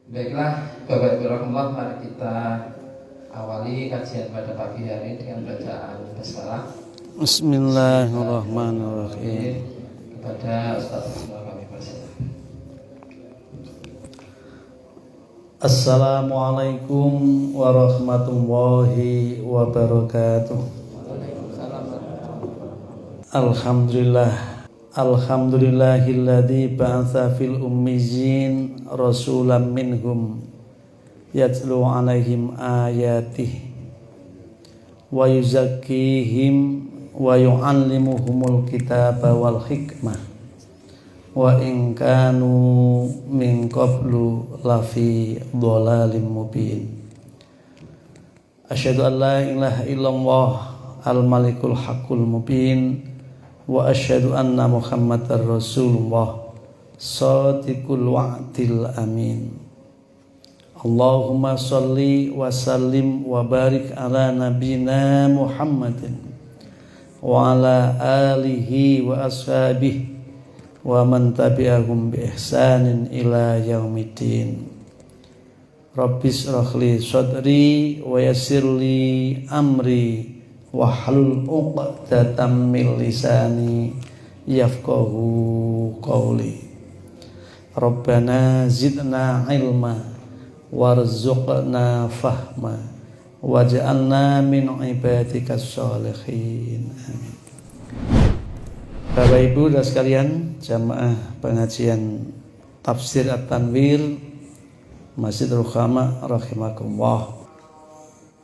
Baiklah, Bapak Ibu rahmatullah, mari kita awali kajian pada pagi hari dengan bacaan basmalah. Bismillahirrahmanirrahim. Kepada Ustaz semua kami persilakan. Assalamualaikum warahmatullahi wabarakatuh. Alhamdulillahilladzi ba'atsa fil ummiyyin rasulan minhum yatlu 'alaihim ayatihi wa yuzakkihim wa yu'allimuhumul kitaba wal hikmah wa in kanu min qablu lafi dhalalim mubin. Asyhadu an la ilaha illallah al-malikul haqqul mubin wa asyhadu anna muhammadar rasulullah shadiqul wa'dil amin. Allahumma sholli wa sallim wa barik ala nabiyyina Muhammadin wa ala alihi wa ashabihi wa man tabi'ahum bi ihsanin ila yaumiddin. Rabbis shrahli sadri wa yassirli amri wahlul 'uqdatam min lisani yafqahu qawli. Rabbana zidna ilma warzuqna fahma waj'alna min ibadikas sholihin. Amin. Bapak Ibu dan sekalian, jamaah pengajian Tafsir At-Tanwir Masjid Rukhama rahimakumullah.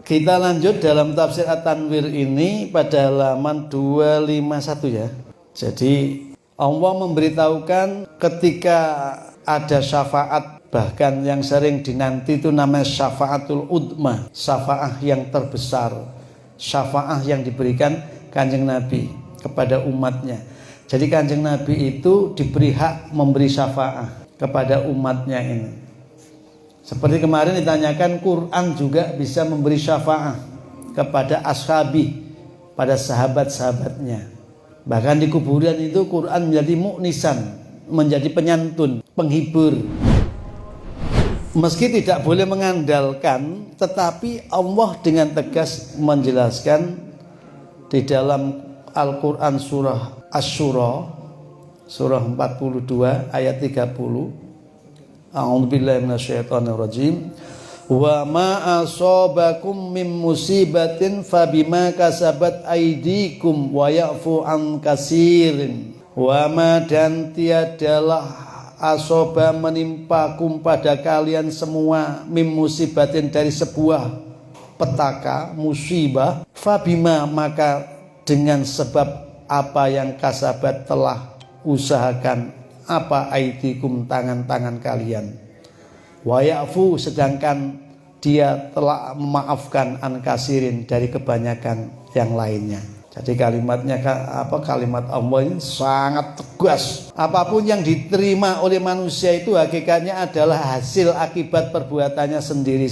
Kita lanjut dalam Tafsir At-Tanwir ini pada halaman 251 ya. Jadi Allah memberitahukan ketika ada syafaat, bahkan yang sering dinanti itu namanya syafaatul udma, syafaat yang terbesar, syafaat yang diberikan Kanjeng Nabi kepada umatnya. Jadi Kanjeng Nabi itu diberi hak memberi syafaat kepada umatnya ini. Seperti kemarin ditanyakan, Quran juga bisa memberi syafaat kepada ashabi, pada sahabat-sahabatnya. Bahkan di kuburan itu Quran menjadi mu'nisan, menjadi penyantun, penghibur. Meski tidak boleh mengandalkan, tetapi Allah dengan tegas menjelaskan di dalam Al-Quran surah Asy-Syura, surah 42 ayat 30. A'udzubillahi minasyaitonirrajim. Wa ma asabakum min musibatin fabima kasabat aydikum wa ya'fu an katsirin. Wa ma, dan tiadalah asoba menimpakum pada kalian semua min musibatin dari sebuah petaka, musibah, fabima, maka dengan sebab apa yang kasabat telah usahakan, apa aidikum, tangan-tangan kalian. Wa ya'fu, sedangkan dia telah memaafkan an kasirin, dari kebanyakan yang lainnya. Jadi kalimatnya kalimat Allah ini sangat tegas. Apapun yang diterima oleh manusia itu hakikatnya adalah hasil akibat perbuatannya sendiri.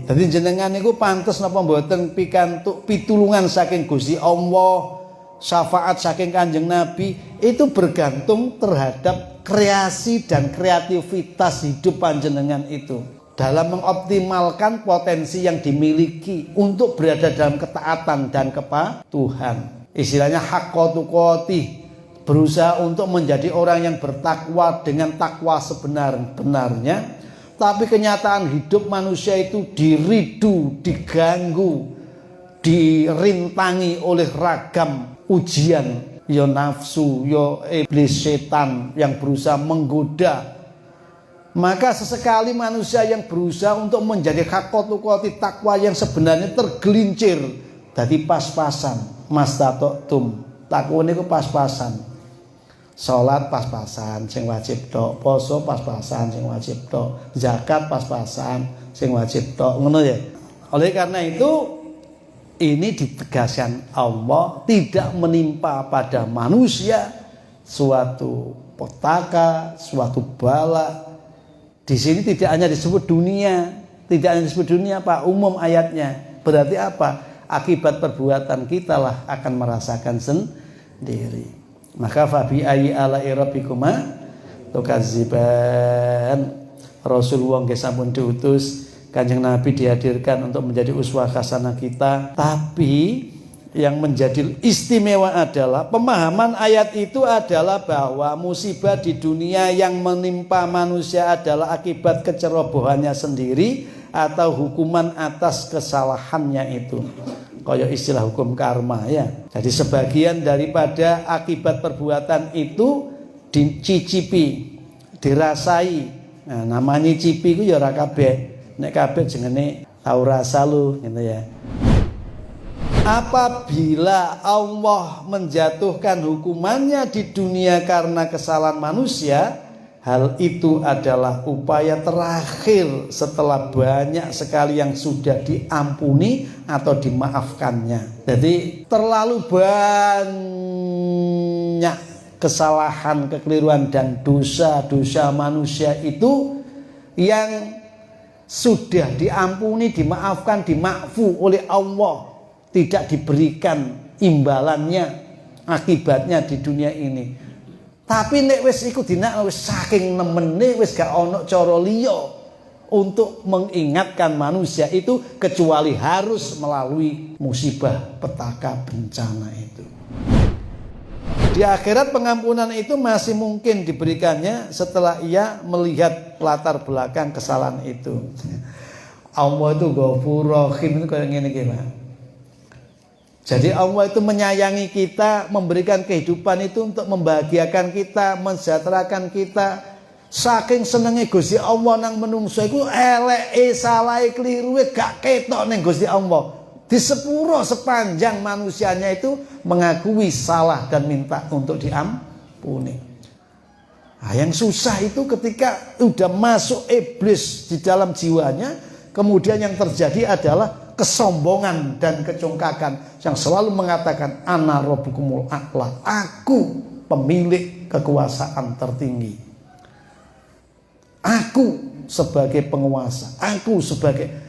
Jadi jenengan niku pantes napa mboten pikantuk pitulungan saking Gusti Allah, syafaat saking Kanjeng Nabi, itu bergantung terhadap kreasi dan kreativitas hidup panjenengan itu dalam mengoptimalkan potensi yang dimiliki untuk berada dalam ketaatan dan kepatuhan. Istilahnya haqqa tuqatih, berusaha untuk menjadi orang yang bertakwa dengan takwa sebenar-benarnya. Tapi kenyataan hidup manusia itu diridu, diganggu, dirintangi oleh ragam ujian, ya nafsu, ya iblis setan yang berusaha menggoda. Maka sesekali manusia yang berusaha untuk menjadi haqqatuqati takwa yang sebenarnya tergelincir dadi pas-pasan. Mastata'tum, takwa niku pas-pasan. Salat pas-pasan sing wajib tok, poso pas-pasan sing wajib tok, zakat pas-pasan sing wajib tok, ngono ya. Oleh karena itu ini ditegaskan Allah tidak menimpa pada manusia suatu petaka, suatu bala. Di sini tidak hanya disebut dunia, Pak, umum ayatnya. Berarti apa? Akibat perbuatan kita lah akan merasakan sendiri. Maka fabi ayyi ala'i rabbikuma tukadziban. Rasulullah nggih sampun diutus, Kanjeng Nabi dihadirkan untuk menjadi uswah hasanah kita. Tapi yang menjadi istimewa adalah pemahaman ayat itu adalah bahwa musibah di dunia yang menimpa manusia adalah akibat kecerobohannya sendiri atau hukuman atas kesalahannya itu. Kayak istilah hukum karma ya. Jadi sebagian daripada akibat perbuatan itu dicicipi, dirasai. Nah, namanya nyicipi ku ya ora kabeh. Nek kabeh jenenge tau rasa lu gitu ya. Apabila Allah menjatuhkan hukumannya di dunia karena kesalahan manusia, hal itu adalah upaya terakhir setelah banyak sekali yang sudah diampuni atau dimaafkannya. Jadi terlalu banyak kesalahan, kekeliruan dan dosa-dosa manusia itu yang sudah diampuni, dimaafkan, dimakfu oleh Allah, tidak diberikan imbalannya, akibatnya di dunia ini. Tapi nek wis iku dinak wis saking nemene wis gak ono cara liya untuk mengingatkan manusia itu kecuali harus melalui musibah, petaka, bencana itu. Di akhirat pengampunan itu masih mungkin diberikannya setelah ia melihat latar belakang kesalahan itu. Allah itu Ghafur Rahim itu kayak ngene iki, Pak. Jadi Allah itu menyayangi kita, memberikan kehidupan itu untuk membahagiakan kita, mensejahterakan kita. Saking senenge Gusti Allah nang menungso iku eleke, salahe, kliruwe gak ketok ning Gusti Allah. Di sepuro sepanjang manusianya itu mengakui salah dan minta untuk diampuni. Nah, yang susah itu ketika udah masuk iblis di dalam jiwanya, kemudian yang terjadi adalah kesombongan dan kecongkakan yang selalu mengatakan ana rabbukumul a'la, aku pemilik kekuasaan tertinggi, aku sebagai penguasa, aku sebagai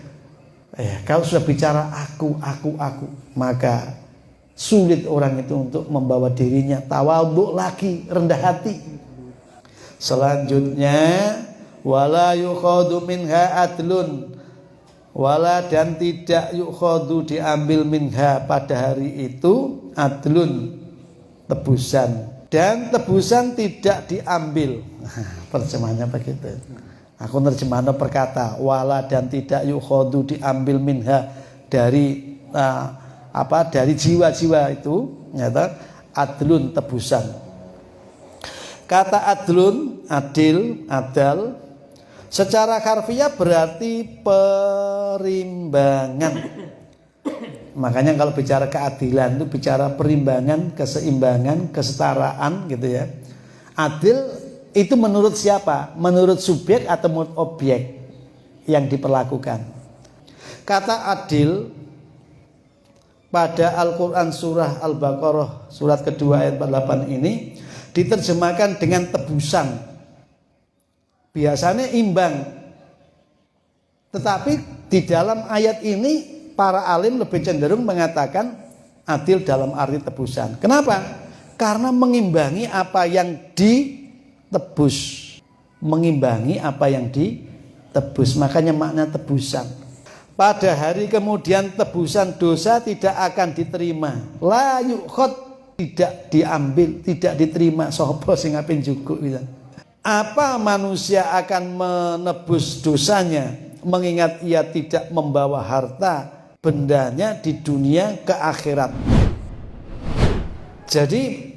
kalau sudah bicara aku, maka sulit orang itu untuk membawa dirinya tawadhu lagi, rendah hati. Selanjutnya wala yukhadu minha adlun, wala dan tidak yukhadu diambil minha pada hari itu adlun, tebusan, dan tebusan tidak diambil. Terjemahannya begitu. Aku nerjemahan perkata wala dan tidak yukhadu diambil minha dari dari jiwa-jiwa itu nyata adlun, tebusan. Kata adlun, adil, adal secara harfiah berarti perimbangan. Makanya kalau bicara keadilan itu bicara perimbangan, keseimbangan, kesetaraan gitu ya. Adil itu menurut siapa? Menurut subjek atau menurut objek yang diperlakukan. Kata adil pada Al-Quran surah Al-Baqarah surat kedua ayat 48 ini diterjemahkan dengan tebusan. Biasanya imbang. Tetapi di dalam ayat ini para alim lebih cenderung mengatakan adil dalam arti tebusan. Kenapa? Karena mengimbangi apa yang ditebus. Mengimbangi apa yang ditebus. Makanya makna tebusan. Pada hari kemudian tebusan dosa tidak akan diterima. La yukhad, tidak diambil, tidak diterima. Sapa sing ape njukuk gitu. Apa manusia akan menebus dosanya mengingat ia tidak membawa harta bendanya di dunia ke akhirat. Jadi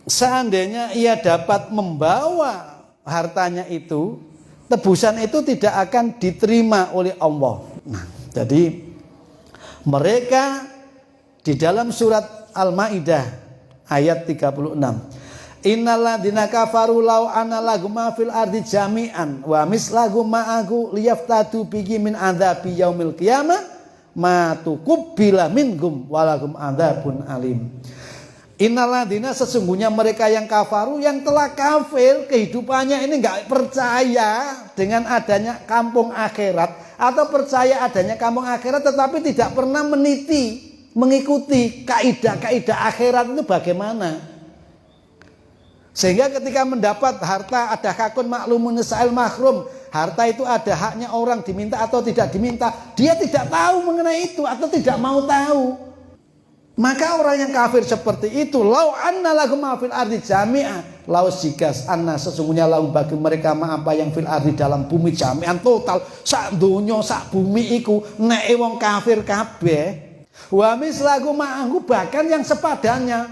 seandainya ia dapat membawa hartanya itu, tebusan itu tidak akan diterima oleh Allah. Nah, jadi mereka di dalam surat Al-Maidah ayat 36, innalladzina kafaru law anna lahum ma fil ardi jami'an wa mislahum ma'ahu liyaftadu bihi min adzabi yaumil qiyamah ma tuqbila minhum walahum adzabun alim. Innalladzina, sesungguhnya mereka yang kafaru, yang telah kafir, kehidupannya ini enggak percaya dengan adanya kampung akhirat atau percaya adanya kampung akhirat tetapi tidak pernah meniti, mengikuti kaidah-kaidah akhirat itu bagaimana. Sehingga ketika mendapat harta ada hakun maklumun sa'il mahrum, harta itu ada haknya orang diminta atau tidak diminta. Dia tidak tahu mengenai itu atau tidak mau tahu. Maka orang yang kafir seperti itu, lau anna lahum ma fil ardi jami'a, lau sigas anna sesungguhnya lahum bagi mereka ma apa yang fil ardi dalam bumi jami'an total, sak donya sak bumi iku nek wong kafir kabeh. Wa mislaku ma'ahu bahkan yang sepadannya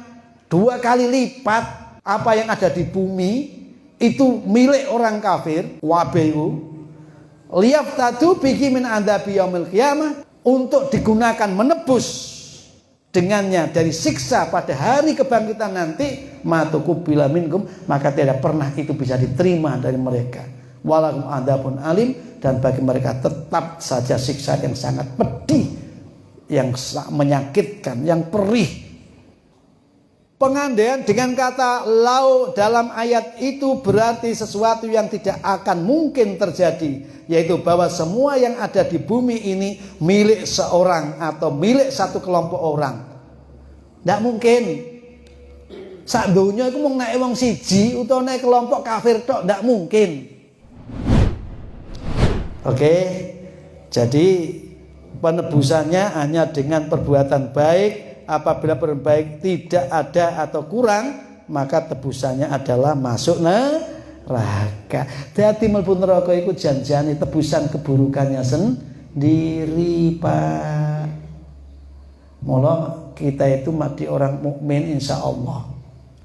2 kali lipat apa yang ada di bumi itu milik orang kafir wabehu liyaftatu bihi min adzabi yaumil qiyamah untuk digunakan menebus dengannya dari siksa pada hari kebangkitan nanti matuqubila minkum maka tidak pernah itu bisa diterima dari mereka walahum adzabun alim dan bagi mereka tetap saja siksa yang sangat pedih yang menyakitkan, yang perih. Pengandaian dengan kata lau dalam ayat itu berarti sesuatu yang tidak akan mungkin terjadi, yaitu bahwa semua yang ada di bumi ini milik seorang atau milik satu kelompok orang. Tidak mungkin. Sak donya iku mung nek wong siji utawa nek kelompok kafir tok, tidak mungkin. Oke. Jadi penebusannya hanya dengan perbuatan baik. Apabila perbuatan baik tidak ada atau kurang, maka tebusannya adalah masuk neraka. Dadi mlebu neraka iku janjane tebusan keburukannya sendiri, Pak. Mula kita itu mati orang mukmin insya Allah.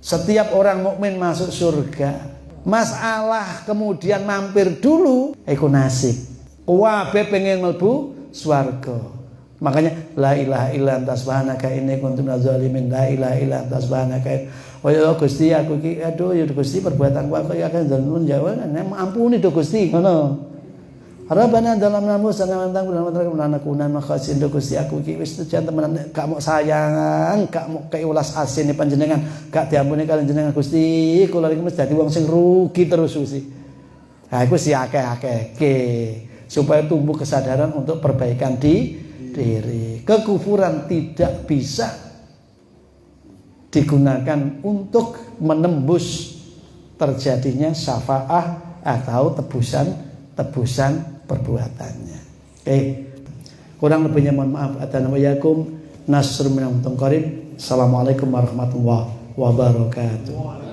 Setiap orang mukmin masuk surga. Masalah kemudian mampir dulu iku nasib. Wabe pengen mlebu swarga. Makanya la ilaha illa anta subhanaka inni kuntu minaz zalimin. La ilaha illa anta subhanaka. Oh ya Gusti aku iki aduh ya Gusti perbuatanku aku ya kan zalmun jawab ampuni do Gusti ngono. Rabbana dalamna musa nantang dalam kunan makhasin do Gusti aku iki wis sejan temenan gak mau sayang gak mau keulas asin panjenengan gak diampuni kalian jenengan Gusti kula iki mesti dadi wong sing rugi terus Gusti. Nah iku si akeh-akehke supaya tumbuh kesadaran untuk perbaikan diri. Kekufuran tidak bisa digunakan untuk menembus terjadinya syafa'ah atau tebusan perbuatannya. Oke. Kurang lebihnya mohon maaf. Assalamualaikum warahmatullahi wabarakatuh.